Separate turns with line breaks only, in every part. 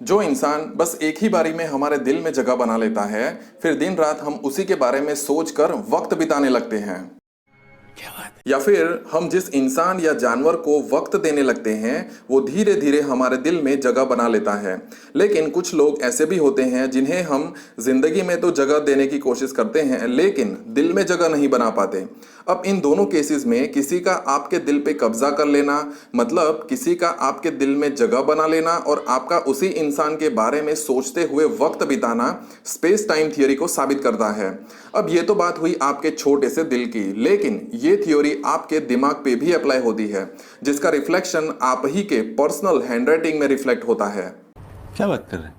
जो इंसान बस एक ही बारी में हमारे दिल में जगह बना लेता है, फिर दिन रात हम उसी के बारे में सोचकर वक्त बिताने लगते हैं। या फिर हम जिस इंसान या जानवर को वक्त देने लगते हैं वो धीरे धीरे हमारे दिल में जगह बना लेता है। लेकिन कुछ लोग ऐसे भी होते हैं जिन्हें हम जिंदगी में तो जगह देने की कोशिश करते हैं लेकिन दिल में जगह नहीं बना पाते। अब इन दोनों केसेस में किसी का आपके दिल पे कब्जा कर लेना, मतलब किसी का आपके दिल में जगह बना लेना और आपका उसी इंसान के बारे में सोचते हुए वक्त बिताना स्पेस टाइम थियोरी को साबित करता है। अब ये तो बात हुई आपके छोटे से दिल की, लेकिन ये थ्योरी आपके दिमाग पे भी अप्लाई होती है, जिसका रिफ्लेक्शन आप ही के पर्सनल हैंडराइटिंग में रिफ्लेक्ट होता है।
क्या बात कर रहे हैं?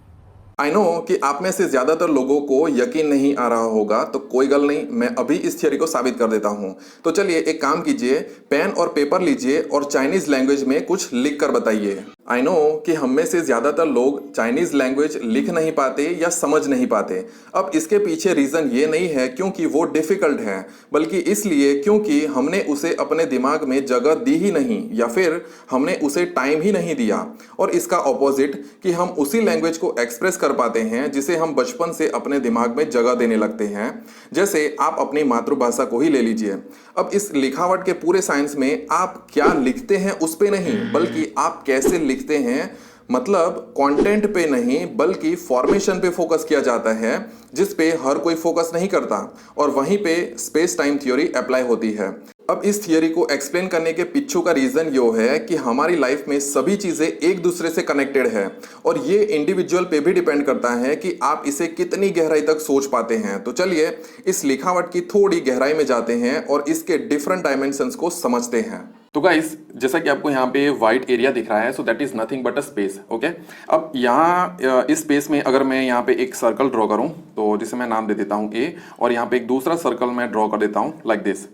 आई नो कि आप में से ज्यादातर लोगों को यकीन नहीं आ रहा होगा, तो कोई गल नहीं, मैं अभी इस थियोरी को साबित कर देता हूं। तो चलिए एक काम कीजिए, पेन और पेपर लीजिए और चाइनीज लैंग्वेज में कुछ लिख कर बताइए। आई नो कि हम में से ज्यादातर लोग चाइनीज लैंग्वेज लिख नहीं पाते या समझ नहीं पाते। अब इसके पीछे रीजन ये नहीं है क्योंकि वो डिफिकल्ट है, बल्कि इसलिए क्योंकि हमने उसे अपने दिमाग में जगह दी ही नहीं या फिर हमने उसे टाइम ही नहीं दिया। और इसका ऑपोजिट कि हम उसी लैंग्वेज को एक्सप्रेस कर पाते हैं जिसे हम बचपन से अपने दिमाग में जगह देने लगते हैं। जैसे आप अपनी मातृभाषा को ही ले लीजिए। अब इस लिखावट के पूरे साइंस में आप क्या लिखते हैं उस पे नहीं, बल्कि आप कैसे लिखते हैं, मतलब कंटेंट पे नहीं बल्कि फॉर्मेशन पे फोकस किया जाता है, जिस पे हर कोई फोकस नहीं करता। और वहीं पे स्पेस टाइम थ्योरी अप्लाई होती है। अब इस थियोरी को एक्सप्लेन करने के पीछे का रीजन यो है कि हमारी लाइफ में सभी चीजें एक दूसरे से कनेक्टेड है और ये इंडिविजुअल पे भी डिपेंड करता है कि आप इसे कितनी गहराई तक सोच पाते हैं। तो चलिए इस लिखावट की थोड़ी गहराई में जाते हैं और इसके डिफरेंट डायमेंशंस को समझते हैं। तो गाइस, जैसा कि आपको यहाँ पे व्हाइट एरिया दिख रहा है, so that is nothing but a space. Okay, अब यहाँ इस स्पेस में अगर मैं यहाँ पे एक सर्कल ड्रॉ करूँ तो जिसे मैं नाम दे देता हूँ ए, और यहाँ पे एक दूसरा सर्कल मैं ड्रॉ कर देता हूँ लाइक दिस।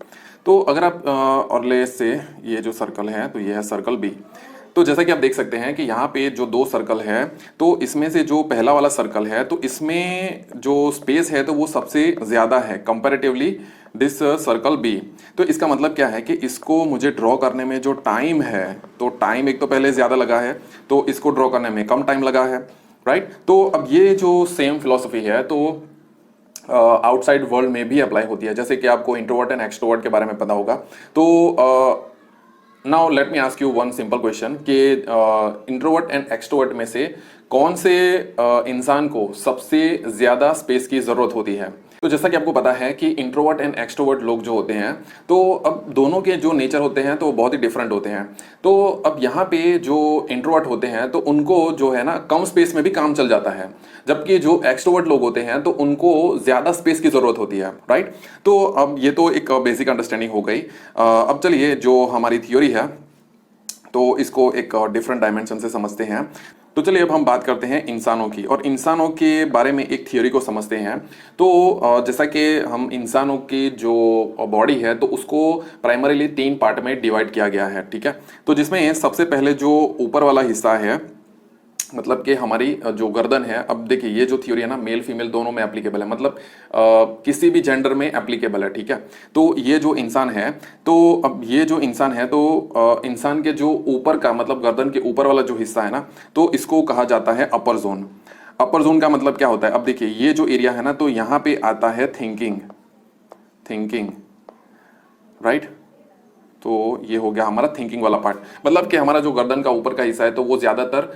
तो अगर आप और ले से ये जो सर्कल है तो ये है सर्कल बी। तो जैसा कि आप देख सकते हैं कि यहाँ पे जो दो सर्कल है, तो इसमें से जो पहला वाला सर्कल है तो इसमें जो स्पेस है तो वो सबसे ज्यादा है कंपैरेटिवली दिस सर्कल बी। तो इसका मतलब क्या है कि इसको मुझे ड्रॉ करने में जो टाइम है, तो टाइम एक तो पहले ज्यादा लगा है तो इसको ड्रॉ करने में कम टाइम लगा है, राइट। तो अब ये जो सेम फिलॉसफी है तो आउटसाइड वर्ल्ड में भी अप्लाई होती है। जैसे कि आपको इंट्रोवर्ट एंड एक्सट्रोवर्ट के बारे में पता होगा। तो now let me ask you one simple question कि इंट्रोवर्ट एंड एक्सट्रोवर्ट में से कौन से इंसान को सबसे ज्यादा स्पेस की जरूरत होती है। तो जैसा कि आपको पता है कि इंट्रोवर्ट एंड एक्सट्रोवर्ट लोग जो होते हैं, तो अब दोनों के जो नेचर होते हैं तो बहुत ही डिफरेंट होते हैं। तो अब यहाँ पे जो इंट्रोवर्ट होते हैं तो उनको जो है ना कम स्पेस में भी काम चल जाता है, जबकि जो एक्सट्रोवर्ट लोग होते हैं तो उनको ज्यादा स्पेस की जरूरत होती है, राइट। तो अब ये तो एक बेसिक अंडरस्टैंडिंग हो गई। अब चलिए जो हमारी थ्योरी है तो इसको एक डिफरेंट डायमेंशन से समझते हैं। तो चलिए अब हम बात करते हैं इंसानों की, और इंसानों के बारे में एक थ्योरी को समझते हैं। तो जैसा कि हम इंसानों की जो बॉडी है तो उसको प्राइमरीली 3 पार्ट में डिवाइड किया गया है, ठीक है। तो जिसमें सबसे पहले जो ऊपर वाला हिस्सा है, मतलब कि हमारी जो गर्दन है, अब देखिए ये जो थ्योरी है ना मेल फीमेल दोनों में एप्लीकेबल है, मतलब किसी भी जेंडर में एप्लीकेबल है, ठीक है। तो ये जो इंसान है, तो अब ये जो इंसान है तो इंसान के जो ऊपर का मतलब गर्दन के ऊपर वाला जो हिस्सा है ना, तो इसको कहा जाता है अपर जोन। अपर जोन का मतलब क्या होता है, अब देखिए ये जो एरिया है ना तो यहाँ पे आता है थिंकिंग, थिंकिंग, राइट। तो ये हो गया हमारा थिंकिंग वाला पार्ट, मतलब कि हमारा जो गर्दन का ऊपर का हिस्सा है तो वो ज्यादातर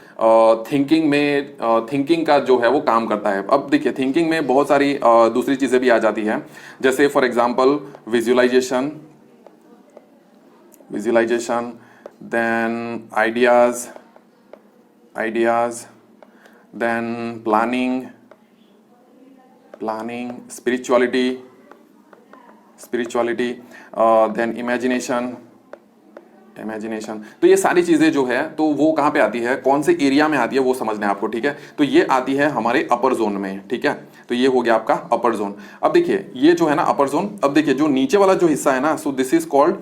थिंकिंग में थिंकिंग का जो है वो काम करता है। अब देखिए थिंकिंग में बहुत सारी दूसरी चीजें भी आ जाती हैं, जैसे for example visualisation, visualisation, then ideas, ideas, then planning, planning, spirituality, spirituality, then imagination, imagination. तो ये सारी चीजें जो है तो वो कहाँ पे आती है, कौन से एरिया में आती है वो समझना है आपको, ठीक है। तो ये आती है हमारे अपर जोन में, ठीक है। तो ये हो गया आपका अपर जोन। अब देखिए ये जो है ना अपर जोन, अब देखिए जो नीचे वाला जो हिस्सा है ना, so this is called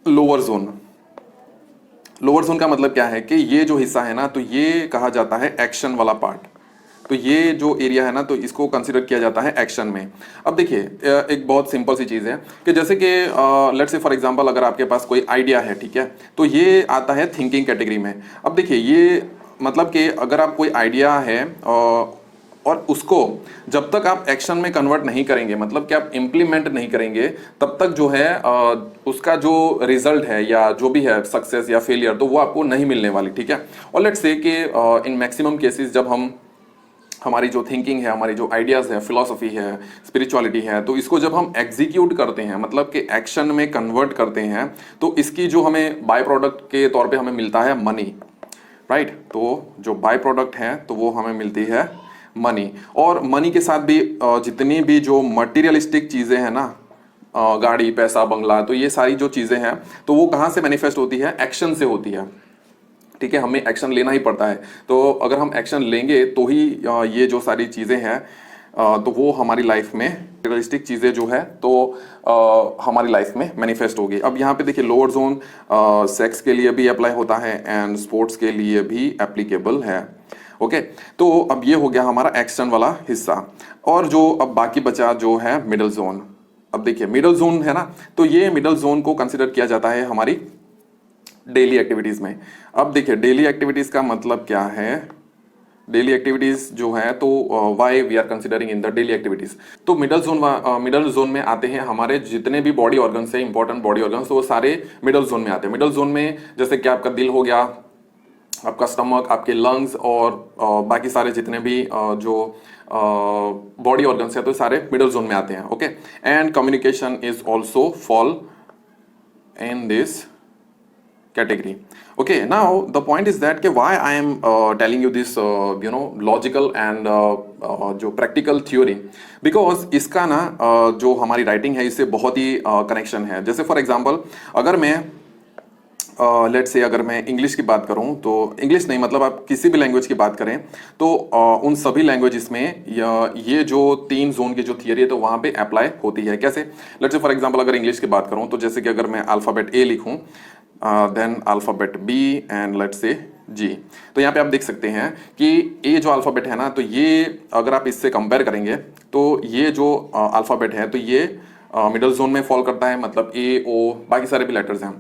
lower zone. Lower zone का मतलब क्या है कि ये जो हिस्सा है ना तो ये कहा जाता है एक्शन वाला पार्ट। तो ये जो एरिया है ना तो इसको कंसीडर किया जाता है एक्शन में। अब देखिए एक बहुत सिंपल सी चीज़ है कि जैसे कि लेट्स से फॉर एग्जांपल अगर आपके पास कोई आइडिया है, ठीक है, तो ये आता है थिंकिंग कैटेगरी में। अब देखिए ये मतलब कि अगर आप कोई आइडिया है और उसको जब तक आप एक्शन में कन्वर्ट नहीं करेंगे, मतलब कि आप इम्प्लीमेंट नहीं करेंगे, तब तक जो है उसका जो रिजल्ट है या जो भी है सक्सेस या फेलियर, तो वो आपको नहीं मिलने वाली, ठीक है। और लेट्स से कि इन मैक्सिमम केसेस जब हम हमारी जो थिंकिंग है, हमारी जो आइडियाज़ है, फिलॉसफी है, स्पिरिचुअलिटी है, तो इसको जब हम एग्जीक्यूट करते हैं, मतलब कि एक्शन में कन्वर्ट करते हैं, तो इसकी जो हमें बाय प्रोडक्ट के तौर पे हमें मिलता है मनी, राइट। तो जो बाय प्रोडक्ट है तो वो हमें मिलती है मनी। और मनी के साथ भी जितनी भी जो मटीरियलिस्टिक चीज़ें हैं ना, गाड़ी, पैसा, बंगला, तो ये सारी जो चीज़ें हैं तो वो कहाँ से मैनिफेस्ट होती है? एक्शन से होती है, ठीक है। हमें एक्शन लेना ही पड़ता है। तो अगर हम एक्शन लेंगे तो ही ये जो सारी चीज़ें हैं तो वो हमारी लाइफ में रियलिस्टिक चीज़ें जो है तो हमारी लाइफ में मैनिफेस्ट होगी। अब यहाँ पे देखिए लोअर जोन सेक्स के लिए भी अप्लाई होता है एंड स्पोर्ट्स के लिए भी एप्लीकेबल है। ओके, तो अब ये हो गया हमारा एक्शन वाला हिस्सा। और जो अब बाकी बचा जो है मिडल जोन। अब देखिए मिडल जोन है ना, तो ये मिडल जोन को कंसिडर किया जाता है हमारी डेली एक्टिविटीज में। अब देखिए डेली एक्टिविटीज का मतलब क्या है? डेली एक्टिविटीज जो है तो why we are considering in the daily activities, तो मिडल जोन में आते हैं हमारे जितने भी बॉडी ऑर्गन्स है, इंपॉर्टेंट बॉडी ऑर्गन्स, तो वो सारे मिडल जोन में आते हैं। मिडल जोन में जैसे कि आपका दिल हो गया, आपका स्टमक, आपके लंग्स और बाकी सारे जितने भी जो बॉडी ऑर्गन्स है तो सारे मिडल जोन में आते हैं। Okay, and communication is also fall in this category. Okay, now the point is that why I am telling you this logical and जो practical theory, because इसका ना जो हमारी राइटिंग है इससे बहुत ही कनेक्शन है। जैसे फॉर एग्जांपल अगर मैं लेट्स से अगर मैं इंग्लिश की बात करूं, तो इंग्लिश नहीं मतलब आप किसी भी लैंग्वेज की बात करें तो उन सभी लैंग्वेजेस में ये जो 3 जोन की जो थियरी है तो वहां पे अप्लाई होती है। कैसे? लेट्स से फॉर एग्जांपल अगर इंग्लिश की बात करूं तो जैसे कि अगर मैं अल्फाबेट ए लिखूं, then alphabet B and let's say G, तो यहाँ पे आप देख सकते हैं कि ए जो अल्फाबेट है ना, तो ये अगर आप इससे कंपेयर करेंगे तो ये जो अल्फाबेट है तो ये मिडल जोन में फॉल करता है, मतलब ए, ओ, बाकी सारे भी लेटर्स हैं।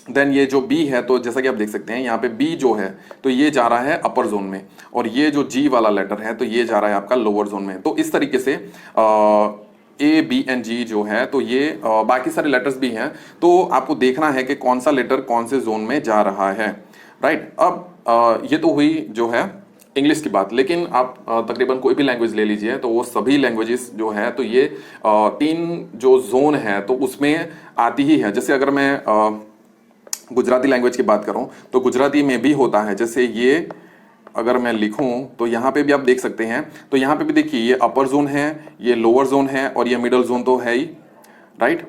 देन ये जो बी है तो जैसा कि आप देख सकते हैं यहाँ पे बी जो है तो ये जा रहा है अपर जोन में, और ये जो जी वाला लेटर है तो ये जा रहा है आपका लोअर जोन में। तो इस तरीके से ए, बी एंड जी जो है तो ये बाकी सारे लेटर्स भी हैं, तो आपको देखना है कि कौन सा लेटर कौन से जोन में जा रहा है, राइट। अब ये तो हुई जो है इंग्लिश की बात, लेकिन आप तकरीबन कोई भी लैंग्वेज ले लीजिए तो वो सभी लैंग्वेजेस जो है तो ये 3 जो जोन है तो उसमें आती ही है। जैसे अगर मैं गुजराती लैंग्वेज की बात करूं तो गुजराती में भी होता है। जैसे ये अगर मैं लिखूं तो यहाँ पे भी आप देख सकते हैं, तो यहाँ पे भी देखिए ये अपर जोन है, ये लोअर जोन है और ये मिडल जोन तो है ही, राइट।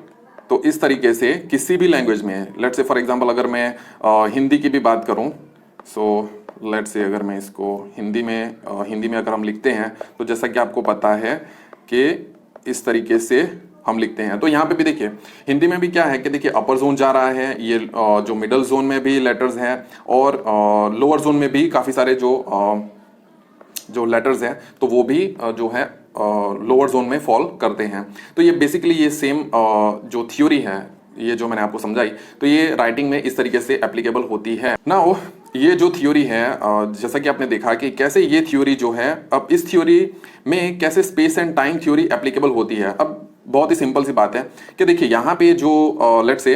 तो इस तरीके से किसी भी लैंग्वेज में, लेट्स से फॉर एग्जांपल अगर मैं हिंदी की भी बात करूं, सो लेट्स से अगर मैं इसको हिंदी में अगर हम लिखते हैं तो जैसा कि आपको पता है कि इस तरीके से हम लिखते हैं। तो यहाँ पे भी देखिए हिंदी में भी क्या है कि देखिए अपर जोन जा रहा है, ये जो मिडल जोन में भी लेटर्स हैं और लोअर जोन में भी काफ़ी सारे जो लेटर्स हैं तो वो भी जो है लोअर जोन में फॉल करते हैं। तो ये बेसिकली ये सेम जो थ्योरी है, ये जो मैंने आपको समझाई, तो ये राइटिंग में इस तरीके से एप्लीकेबल होती है। नाउ ये जो थ्योरी है जैसा कि आपने देखा कि कैसे ये थ्योरी जो है, अब इस थ्योरी में कैसे space and time theory applicable होती है। अब बहुत ही सिंपल सी बात है कि देखिए यहाँ पे जो लेट्स से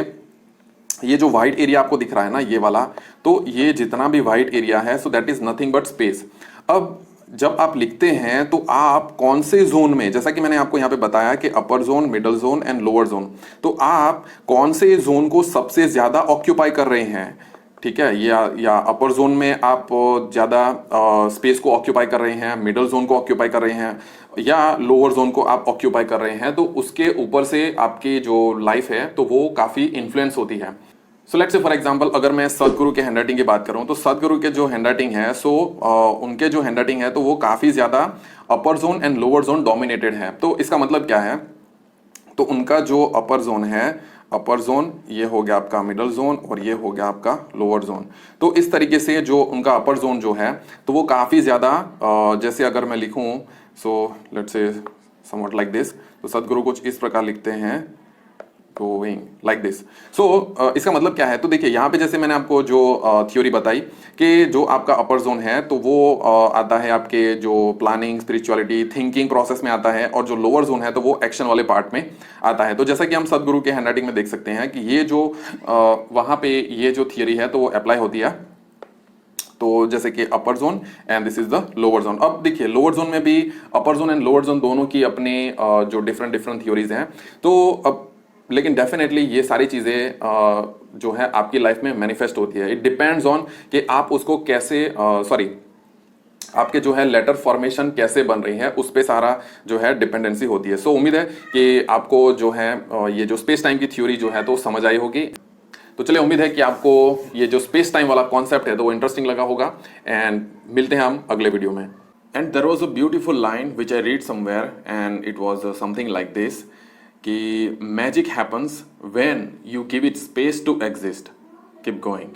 ये जो व्हाइट एरिया आपको दिख रहा है ना, ये वाला, तो ये जितना भी व्हाइट एरिया है so that is nothing but space. अब जब आप लिखते हैं तो आप कौन से जोन में, जैसा कि मैंने आपको यहाँ पे बताया कि अपर zone, middle zone and lower zone, तो आप कौन से जोन को सबसे ज्यादा ऑक्यूपाई कर रहे हैं, ठीक है, या अपर जोन में आप ज़्यादा स्पेस को ऑक्यूपाई कर रहे हैं, मिडल जोन को ऑक्यूपाई कर रहे हैं, या लोअर जोन को आप ऑक्यूपाई कर रहे हैं, तो उसके ऊपर से आपकी जो लाइफ है तो वो काफ़ी इन्फ्लुएंस होती है। So let's say for example अगर मैं सदगुरु के हैंडराइटिंग की बात करूं तो सदगुरु के जो हैंडराइटिंग है सो उनके जो हैंडराइटिंग है तो वो काफ़ी ज़्यादा अपर zone and lower zone dominated है। तो इसका मतलब क्या है, तो उनका जो अपर जोन है, अपर जोन ये हो गया आपका मिडल जोन और ये हो गया आपका लोअर जोन। तो इस तरीके से जो उनका अपर जोन जो है तो वो काफ़ी ज़्यादा जैसे अगर मैं लिखूं so let's say somewhat like this, तो सदगुरु कुछ इस प्रकार लिखते हैं गोइंग लाइक दिस। सो इसका मतलब क्या है, तो देखिए यहाँ पे जैसे मैंने आपको जो थ्योरी बताई कि जो आपका अपर जोन है तो वो आता है आपके जो प्लानिंग, स्पिरिचुअलिटी, थिंकिंग प्रोसेस में आता है, और जो लोअर जोन है तो वो एक्शन वाले पार्ट में आता है। तो जैसा कि हम सदगुरु के हैंडराइटिंग में देख सकते हैं कि ये जो वहाँ पे ये जो थियरी है तो वो अप्लाई होती है। तो जैसे कि अपर zone and this is the lower zone. अब देखिए लोअर जोन में भी अपर जोन एंड लोअर जोन दोनों की अपने जो डिफरेंट डिफरेंट थ्योरीज हैं। तो अब लेकिन डेफिनेटली ये सारी चीजें जो है आपकी लाइफ में मैनिफेस्ट होती है। इट डिपेंड्स ऑन कि आप उसको कैसे सॉरी आपके जो है लेटर फॉर्मेशन कैसे बन रही है, उस पे सारा जो है डिपेंडेंसी होती है। सो उम्मीद है कि आपको जो है ये जो स्पेस टाइम की थ्योरी जो है तो समझ आई होगी। तो चलिए, उम्मीद है कि आपको ये जो स्पेस टाइम वाला कॉन्सेप्ट है तो वो इंटरेस्टिंग लगा होगा, एंड मिलते हैं हम अगले वीडियो में। And there was a beautiful line which I read somewhere and it was something like this कि magic happens when you give it space to exist, keep going.